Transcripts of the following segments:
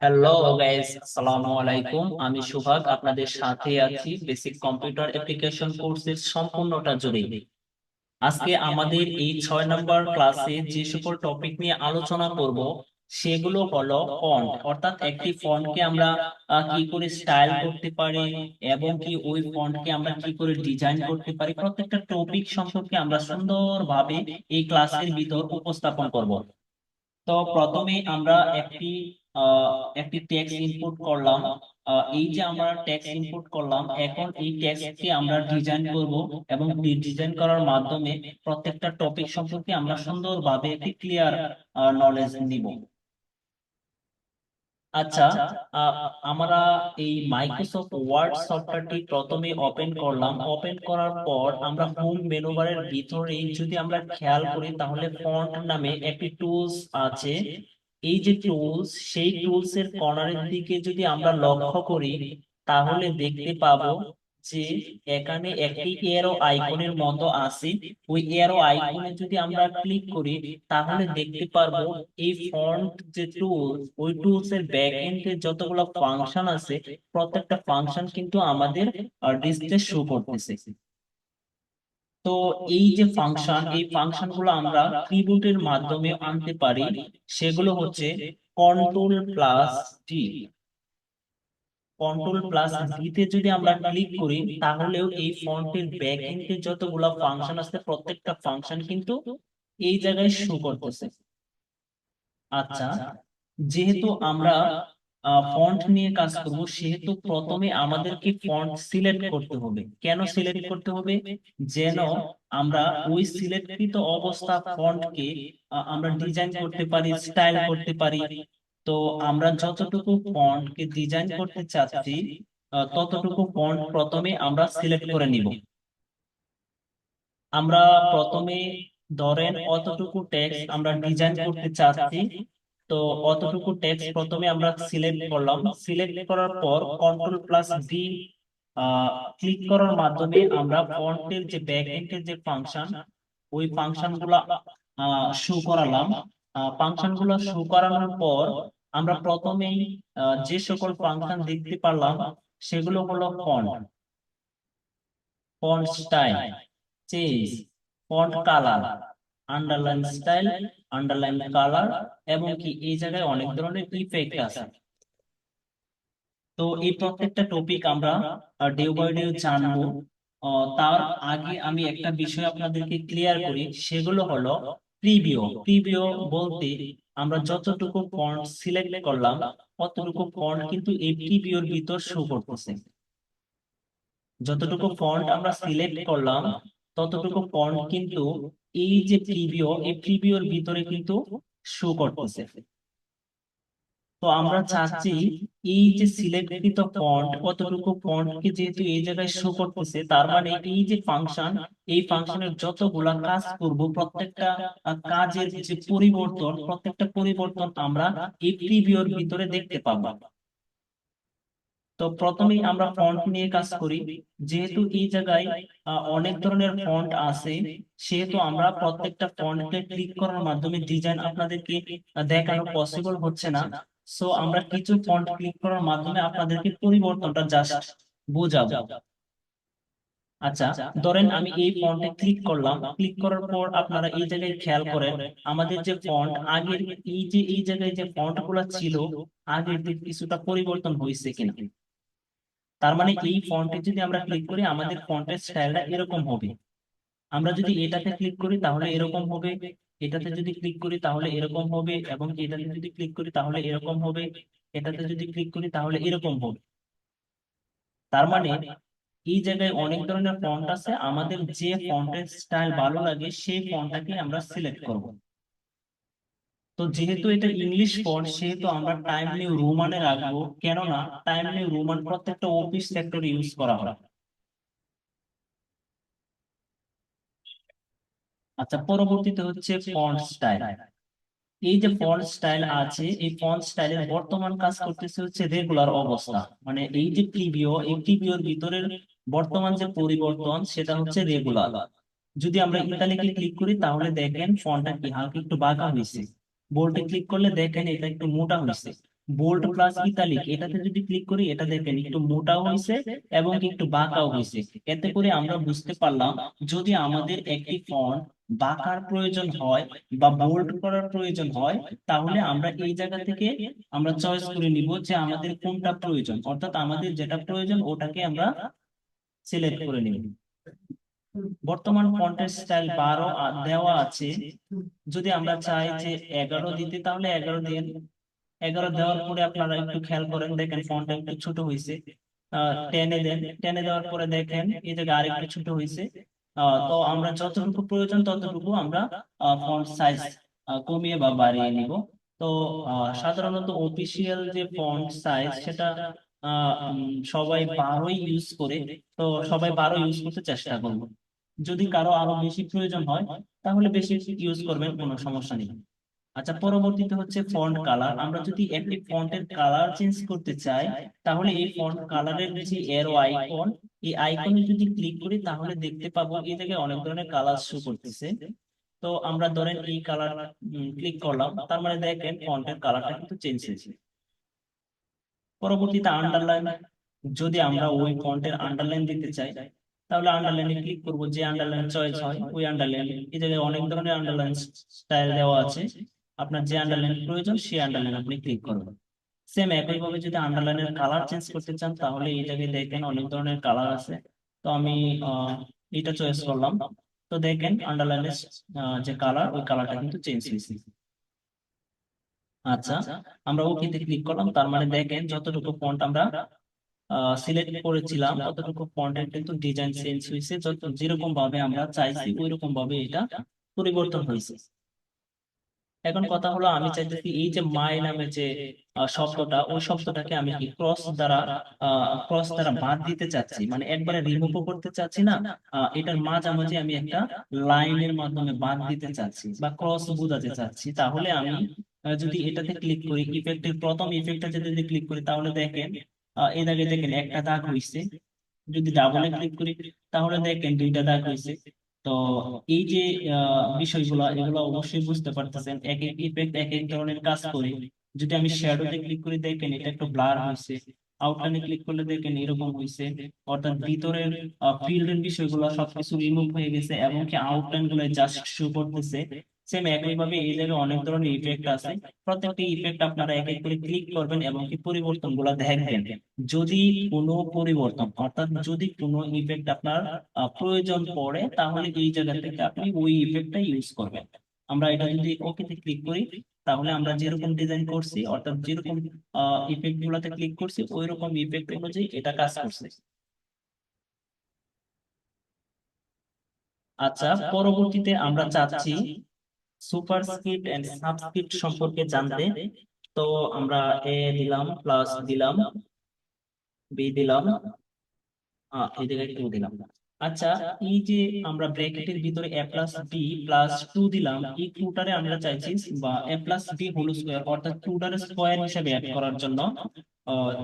Hello guys, আসসালামু আলাইকুম। আমি সুভাগ, আপনাদের সাথে আছি বেসিক কম্পিউটার অ্যাপ্লিকেশন কোর্সের সম্পূর্ণটা জুড়ে। আজকে আমাদের এই 6 নম্বর ক্লাসে যে সকল টপিক নিয়ে আলোচনা করব সেগুলো হলো ফন্ট, অর্থাৎ একটি ফন্টকে আমরা কি করে স্টাইল করতে পারি এবং কি ওই ফন্টকে আমরা কি করে ডিজাইন করতে পারি, প্রত্যেকটা টপিক সম্পর্কে আমরা সুন্দরভাবে এই ক্লাসের ভিতর উপস্থাপন করব। তো প্রথমে আমরা একটি টেক্সট ইনপুট করলাম। এই যে আমরা টেক্সট ইনপুট করলাম, এখন এই টেক্সটকে আমরা ডিজাইন করব এবং ডিজাইন করার মাধ্যমে প্রত্যেকটা টপিক সম্পর্কে আমরা সুন্দরভাবে একটি ক্লিয়ার নলেজ নিব। আচ্ছা, আহ, আমরা এই মাইক্রোসফট ওয়ার্ড সফটওয়্যারটি প্রথমে ওপেন করলাম। ওপেন করার পর আমরা হোম মেনু বারের ভিতরে যদি আমরা খেয়াল করি তাহলে ফন্ট নামে একটি টুলস আছে। এই যে টুলস, সেই টুলস এর কর্নারের দিকে যদি আমরা লক্ষ্য করি তাহলে দেখতে পাবো যে এখানে একটি এরো আইকনের মতো আছে। ওই এরো আইকনে যদি আমরা ক্লিক করি তাহলে দেখতে পারবো এই ফন্ট যে টুলস, ওই টুলস এর ব্যাক এন্ডে যতগুলো ফাংশন আছে প্রত্যেকটা ফাংশন কিন্তু আমাদের ডিসপ্লে শো করতেছে। তো এই যে ফাংশন, এই ফাংশন গুলো আমরা কিবোর্ডের মাধ্যমে আনতে পারি। সেগুলো হচ্ছে control plus D. Control plus D তে যদি আমরা ক্লিক করি তাহলেও এই ফন্টের ব্যাক এন্ডে যতগুলো ফাংশন আছে প্রত্যেকটা ফাংশন কিন্তু এই জায়গায় শো করতেছে। আচ্ছা, যেহেতু আমরা ফন্ট নিয়ে কাজ করব সেহেতু প্রথমে আমাদেরকে ফন্ট সিলেক্ট করতে হবে। কেন সিলেক্ট করতে হবে? যেন আমরা ওই সিলেক্টকৃত অবস্থা ফন্টকে আমরা ডিজাইন করতে পারি, স্টাইল করতে পারি। তো আমরা যতটুকু ফন্টকে ডিজাইন করতে চাচ্ছি ততটুকু ফন্ট প্রথমে আমরা সিলেক্ট করে নিব। আমরা প্রথমে ধরেন অতটুকু টেক্সট আমরা ডিজাইন করতে চাচ্ছি। তো অতটুকু টেক্সট প্রথমে আমরা সিলেক্ট করলাম। সিলেক্ট করার পর কন্ট্রোল প্লাস ভি ক্লিক করার মাধ্যমে আমরা ফন্টের যে ব্যাক এন্ডের যে ফাংশন, ওই ফাংশন গুলা শো করালাম। ফাংশন গুলো শো করানোর পর আমরা প্রথমেই যে সকল ফাংশন দেখতে পারলাম সেগুলো হলো font, font style, change, font colour, underline style, underline colour, এবং কি এই জায়গায় অনেক ধরনের ইফেক্ট আছে। তো এই প্রত্যেকটা টপিক আমরা ডে বাই ডে জানবো। তার আগে আমি একটা বিষয় আপনাদেরকে ক্লিয়ার করি, সেগুলো হলো প্রিভিউ। প্রিভিউ বলতে আমরা যতটুকু ফন্ট সিলেক্ট করলাম ততটুকু ফন্ট কিন্তু এই প্রিভিউর ভিতর শো করতেছে। যতটুকু ফন্ট আমরা সিলেক্ট করলাম ততটুকু ফন্ট কিন্তু এই যে প্রিভিউ, এই প্রিভিউর ভিতরে কিন্তু শো করতেছে। তো আমরা চাচ্ছি এই যে সিলেক্টকৃত ফন্ট, কতটুকু ফন্টকে যেহেতু এই জায়গায় শো করতেছে তার মানে এই যে ফাংশন, এই ফাংশনের যতগুলা কাজ করব প্রত্যেকটা কাজের যে পরিবর্তন, প্রত্যেকটা পরিবর্তন আমরা এই প্রিভিউর ভিতরে দেখতে পাবো। তো প্রথমেই আমরা ফন্ট নিয়ে কাজ করি। যেহেতু এই জায়গায় অনেক ধরনের ফন্ট আছে সেহেতু আমরা প্রত্যেকটা ফন্টকে ক্লিক করার মাধ্যমে ডিজাইন আপনাদেরকে দেখানো পসিবল হচ্ছে না। সো আমরা কিছু ফন্ট ক্লিক করার মাধ্যমে আপনাদেরকে পরিবর্তনটা জাস্ট বোঝাবো। আচ্ছা, ধরেন আমি এই ফন্টে ক্লিক করলাম। ক্লিক করার পর আপনারা এই জায়গায় খেয়াল করেন আমাদের যে ফন্ট আগের, এই যে এই জায়গায় যে ফন্ট গুলা ছিল আগের থেকে কিছুটা পরিবর্তন হয়েছে কিনা। তার মানে এই ফন্টে যদি আমরা ক্লিক করি আমাদের ফন্টের স্টাইলটা এরকম হবে। আমরা যদি এটাতে ক্লিক করি তাহলে এরকম হবে, এটাতে যদি ক্লিক করি তাহলে এরকম হবে, এবং এটাতে যদি ক্লিক করি তাহলে এরকম হবে, এটাতে যদি ক্লিক করি তাহলে এরকম হবে। তার মানে এই জায়গায় অনেক ধরনের ফন্ট আছে, আমাদের যে ফন্টের স্টাইল ভালো লাগে সেই ফন্টটাকে আমরা সিলেক্ট করব। তো যেহেতু এটা ইংলিশ ফন্ট সেহেতু আমরা টাইম নিউ রোমানে রাখবো, কেননা টাইম নিউ রোমান প্রত্যেকটা অফিস সেক্টরে ইউজ করা হয়। আচ্ছা, পরবর্তীতে হচ্ছে ফন্ট স্টাইল। এই যে ফন্ট স্টাইল আছে এই ফন্ট স্টাইলের বর্তমান কাজ করতেছে হচ্ছে রেগুলার অবস্থা, মানে এই যে প্রিভিউ, এই প্রিভিউর ভিতরের বর্তমান যে পরিবর্তন সেটা হচ্ছে রেগুলার। যদি আমরা ইটালিকে ক্লিক করি তাহলে দেখেন ফন্টটা কি হালকা একটু বাঁকা হয়েছে। বোল্ডে ক্লিক করলে দেখেন এটা একটু মোটা হয়েছে। বোল্ড প্লাস ইতালিক এটাতে যদি ক্লিক করি, এটা দেখেন একটু মোটাও হয়েছে এবং একটু বাঁকাও হয়েছে। এতে করে আমরা বুঝতে পারলাম যদি আমাদের একটি ফন্ট বাঁকার প্রয়োজন হয় বা বোল্ড করার প্রয়োজন হয়, তাহলে আমরা এই জায়গা থেকে আমরা চয়েস করে নিব যে আমাদের কোনটা প্রয়োজন, অর্থাৎ আমাদের যেটা প্রয়োজন ওটাকে আমরা সিলেক্ট করে নিব। বর্তমান ফন্টের স্টাইল 12 দেওয়া আছে। যদি আমরা চাই যে 11 দিতে, তাহলে 11 দিয়ে 11 দেওয়ার পরে আপনারা একটু খেয়াল করেন, দেখেন ফন্ট একটু ছোট হয়েছে। 10-এ দেন, 10-এ দেওয়ার পরে দেখেন এই জায়গায় আরেকটু ছোট হয়েছে। তো আমরা যতটুকু প্রয়োজন ততটুকু আমরা ফন্ট সাইজ কমিয়ে বা বাড়িয়ে নিব। তো সাধারণত অফিসিয়াল যে ফন্ট সাইজ সেটা সবাই 12 ইউজ করে। তো সবাই 12 ইউজ করতে চেষ্টা করবো। যদি কারো আরো বেশি প্রয়োজন হয় তাহলে বেশি ইউজ করবেন, কোনো সমস্যা নেই। আচ্ছা, পরবর্তীতে হচ্ছে ফন্ট কালার। আমরা যদি একটি ফন্টের কালার চেঞ্জ করতে চাই, তাহলে এই ফন্ট কালারের যে এরো আইকন, এই আইকনে যদি ক্লিক করি তাহলে দেখতে পাবো এই জায়গায় অনেক ধরনের কালার শো করতেছে। তো আমরা ধরেন এই কালার ক্লিক করলাম, তার মানে দেখেন ফন্টের কালারটা কিন্তু চেঞ্জ হয়েছে। পরবর্তীতে আন্ডারলাইন, যদি আমরা ওই ফন্টের আন্ডারলাইন দিতে চাই তাহলে আন্ডারলাইনে ক্লিক করব, যে আন্ডারলাইন চয়েস হয় ওই আন্ডারলাইন। এই জায়গায় অনেক ধরনের আন্ডারলাইন স্টাইল দেওয়া আছে, আপনার যে আন্ডারলাইন প্রয়োজন সেই আন্ডারলাইন আপনি ক্লিক করবেন। সেম একইভাবে যদি আন্ডারলাইনের কালার চেঞ্জ করতে চান তাহলে এই জায়গায় দেখেন অনেক ধরনের কালার আছে। তো আমি এটা চয়েস করলাম। তো দেখেন আন্ডারলাইনের যে কালার ওই কালারটা কিন্তু চেঞ্জ হয়েছে। আচ্ছা, আমরা ওকেতে ক্লিক করলাম, তার মানে দেখেন যতটুকু ফন্ট আমরা সিলেক্ট করেছিলাম ততটুকু ফন্টের কিন্তু ডিজাইন চেঞ্জ হয়েছে, যত যেরকম ভাবে আমরা চাইছি ওই রকম ভাবে এটা পরিবর্তন হয়েছে। এখন কথা হলো, আমি চাইতেছি এই যে মাই নামে যে শব্দটা, ওই শব্দটাকে আমি কি ক্রস দ্বারা বাদ দিতে চাচ্ছি, মানে একবারে রিমুভ করতে চাচ্ছি না। এটার মাঝামাঝি আমি একটা লাইনের মাধ্যমে বাদ দিতে চাচ্ছি বা ক্রস বোঝাতে চাচ্ছি। তাহলে আমি যদি এটাতে ক্লিক করি, ইফেক্টের প্রথম ইফেক্টটা যদি ক্লিক করি তাহলে দেখেন এই দাগে দেখেন একটা দাগ হইছে। যদি ডাবলে ক্লিক করি তাহলে দেখেন দুইটা দাগ হইছে। তো এই যে বিষয়গুলো, এগুলো অবশ্যই বুঝতে পারতেছেন, এক এক ইফেক্ট এক এক ধরনের কাজ করে। যদি আমি শ্যাডোতে ক্লিক করি দেখেন এটা একটু ব্লার হয়েছে, আউটলাইনে ক্লিক করলে দেখেন এরকম হয়েছে। অর্থাৎ ভিতরের ফিল্ডের বিষয়গুলো সবকিছু রিমুভ হয়ে গেছে এবং কি আউটলাইন গুলো জাস্ট শো করতেছে। সেম একইভাবে এই জায়গায় অনেক ধরনের ইফেক্ট আছে। প্রত্যেকটি ইফেক্ট আপনারা এক এক করে ক্লিক করবেন এবং কি পরিবর্তন গুলা দেখবেন। যদি কোনো পরিবর্তন, অর্থাৎ যদি কোনো ইফেক্ট আপনার প্রয়োজন পড়ে তাহলে এই জায়গা থেকে আপনি ওই ইফেক্টটা ইউজ করবেন। আমরা এটা যদি ওকেতে ক্লিক করি তাহলে আমরা যেরকম ডিজাইন করছি, অর্থাৎ যেরকম ইফেক্ট গুলাতে ক্লিক করছি ওই রকম ইফেক্ট অনুযায়ী এটা কাজ করছে। আচ্ছা, পরবর্তীতে আমরা চাচ্ছি সুপারস্ক্রিপ্ট এন্ড সাবস্ক্রিপ্ট সম্পর্কে জানতে। তো আমরা এ দিলাম, প্লাস দিলাম, বি দিলাম, এই জায়গায় টু দিলাম। আচ্ছা, এই যে আমরা ব্র্যাকেটের ভিতরে এ প্লাস বি প্লাস টু দিলাম, এই টুটারে আমরা চাইছি বা এ প্লাস বি হোল স্কোয়ার, অর্থাৎ টুটারে স্কোয়ার হিসেবে অ্যাড করার জন্য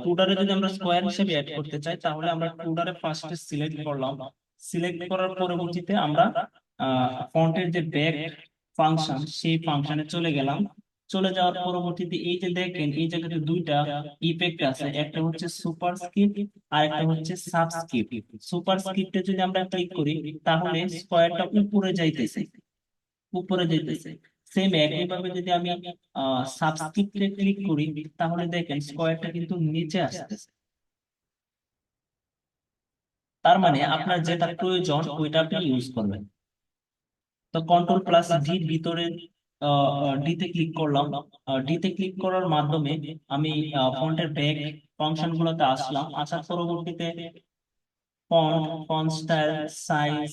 টুটারে যদি আমরা স্কোয়ার হিসেবে অ্যাড করতে চাই তাহলে আমরা টুটারে ফার্স্টে সিলেক্ট করলাম। সিলেক্ট করার পরবর্তীতে আমরা ফন্টের যে ব্যাক ফাংশন সেই ফাংশনে চলে গেলাম। চলে যাওয়ার পরবর্তীতে এই যে দেখেন এই জায়গাতে দুইটা ইফেক্ট আছে, একটা হচ্ছে সুপারস্ক্রিপ্ট আর একটা হচ্ছে সাবস্ক্রিপ্ট। সুপারস্ক্রিপ্টে যদি আমরা ক্লিক করি তাহলে স্কোয়ারটা উপরে যাইতেছে, উপরে যাইতেছে। সেম একইভাবে যদি আমি সাবস্ক্রিপ্টে ক্লিক করি তাহলে দেখেন স্কোয়ারটা কিন্তু নিচে আসতেছে। তার মানে আপনার যেটা প্রয়োজন ওইটা আপনি ইউজ করবেন। তো কন্ট্রোল প্লাস ডি ভিতরে ডি তে ক্লিক করলাম। ডি তে ক্লিক করার মাধ্যমে আমি ফন্টের ব্যাক ফাংশন গুলোতে আসলাম। আসার পরবর্তীতে font, font style, size,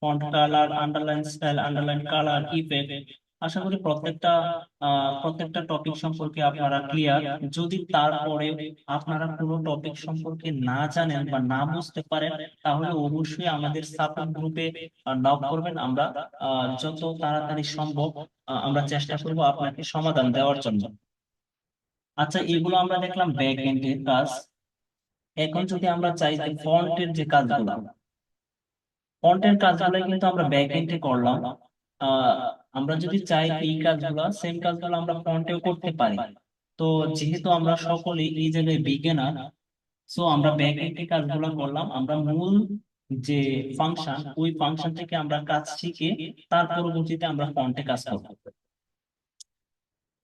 font colour, underline style, underline colour, effect, আশা করি প্রত্যেকটা টপিক সম্পর্কে আপনারা ক্লিয়ার। যদি তারপরে আপনারা কোনো টপিক সম্পর্কে না জানেন বা না বুঝতে পারেন তাহলে অবশ্যই আমাদের সাপোর্ট গ্রুপে নক করবেন। আমরা যত তাড়াতাড়ি সম্ভব আমরা চেষ্টা করব আপনাকে সমাধান দেওয়ার জন্য। আচ্ছা, এগুলো আমরা দেখলাম ব্যাক এন্ডের কাজ। এখন যদি আমরা চাই যে ফন্টের যে কাজগুলো, ফন্টের কাজগুলো কিন্তু আমরা ব্যাক এন্ডে করলাম। আহ আমরা যদি চাই এই কাজগুলো, সেম কাজগুলো আমরা ফন্টেও করতে পারি। তো যেহেতু আমরা সকলেই এই জায়গায় বিজ্ঞানার, সো আমরা ব্যাকএন্ডে কাজগুলো করলাম, আমরা মূল যে ফাংশন ওই ফাংশন থেকে আমরা কাজ শিখে তার পরবর্তীতে আমরা ফ্রন্টে কাজ করব।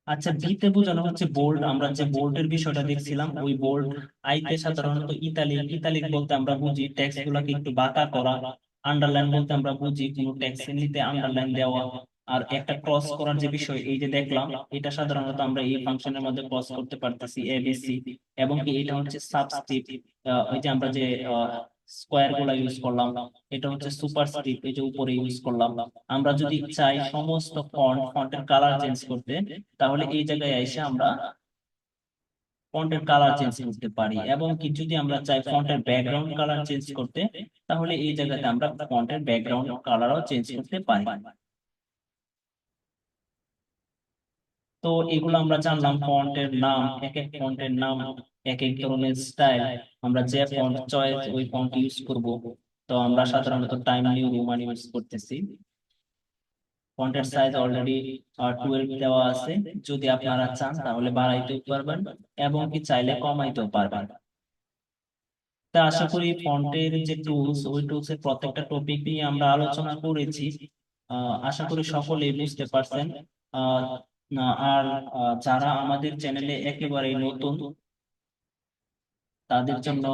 আচ্ছা, বিতে বোঝানো হচ্ছে বোল্ড। আমরা যে বোল্ডের বিষয়টা দেখছিলাম, ওই বোল্ড আইতে সাধারণত ইতালিক, ইতালিক বলতে আমরা বুঝি টেক্সট গুলাকে একটু বাঁকা করা। আন্ডারলাইন বলতে আমরা বুঝি কোনো টেক্সট নিতে আন্ডারলাইন দেওয়া। আর একটা ক্রস করার যে বিষয়, এই যে দেখলাম, এটা সাধারণত আমরা এই ফাংশনের মধ্যে ক্রস করতে পারতেছি এবিসি। এবং কি এটা হচ্ছে সাবস্ক্রিপ্ট, ওই যে আমরা যে স্কোয়ার গুলা ইউজ করলাম, এটা হচ্ছে সুপারস্ক্রিপ্ট, এই যে উপরে ইউজ করলাম। আমরা যদি চাই সমস্ত ফন্টের কালার চেঞ্জ করতে, তাহলে এই জায়গায় এসে আমরা ফন্টের কালার চেঞ্জ করতে পারি। এবং কি যদি আমরা চাই ফন্টের ব্যাকগ্রাউন্ড কালার চেঞ্জ করতে, তাহলে এই জায়গাতে আমরা ফন্টের ব্যাকগ্রাউন্ড কালারও চেঞ্জ করতে পারি। তো এগুলো আমরা জানলাম, ফন্টের নাম, এক এক ফন্টের নাম, এক এক ধরনের স্টাইল। আমরা যে ফন্ট চয়েস ওই ফন্ট ইউজ করব। তো আমরা সাধারণত টাইম নিউ রোমান ইউজ করতেছি। ফন্টের সাইজ অলরেডি 12 দেওয়া আছে, যদি আপনারা চান তাহলে বাড়াইতেও পারবেন এবং কি চাইলে কমাইতেও পারবেন। তা আশা করি ফন্টের যে টুলস, ওই টুলস এর প্রত্যেকটা টপিক নিয়ে আমরা আলোচনা করেছি। আশা করি সকলেই বুঝতে পারছেন। আহ, আর যারা আমাদের চ্যানেলে একেবারে নতুন, তাদের জন্য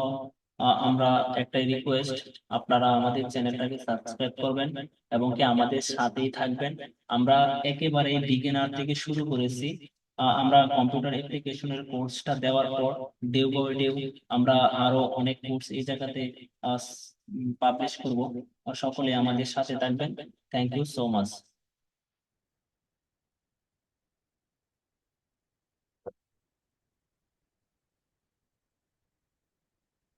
আমরা একটা রিকোয়েস্ট, আপনারা আমাদের চ্যানেলটাকে সাবস্ক্রাইব করবেন এবং কি আমাদের সাথেই থাকবেন। আমরা একেবারে বিগিনার থেকে শুরু করেছি। আমরা কম্পিউটার অ্যাপ্লিকেশনের কোর্সটা দেওয়ার পর ডে বাই ডে আমরা আরো অনেক কোর্স এই জায়গাতে পাবলিশ করব। সকলে আমাদের সাথে থাকবেন। Thank you so much.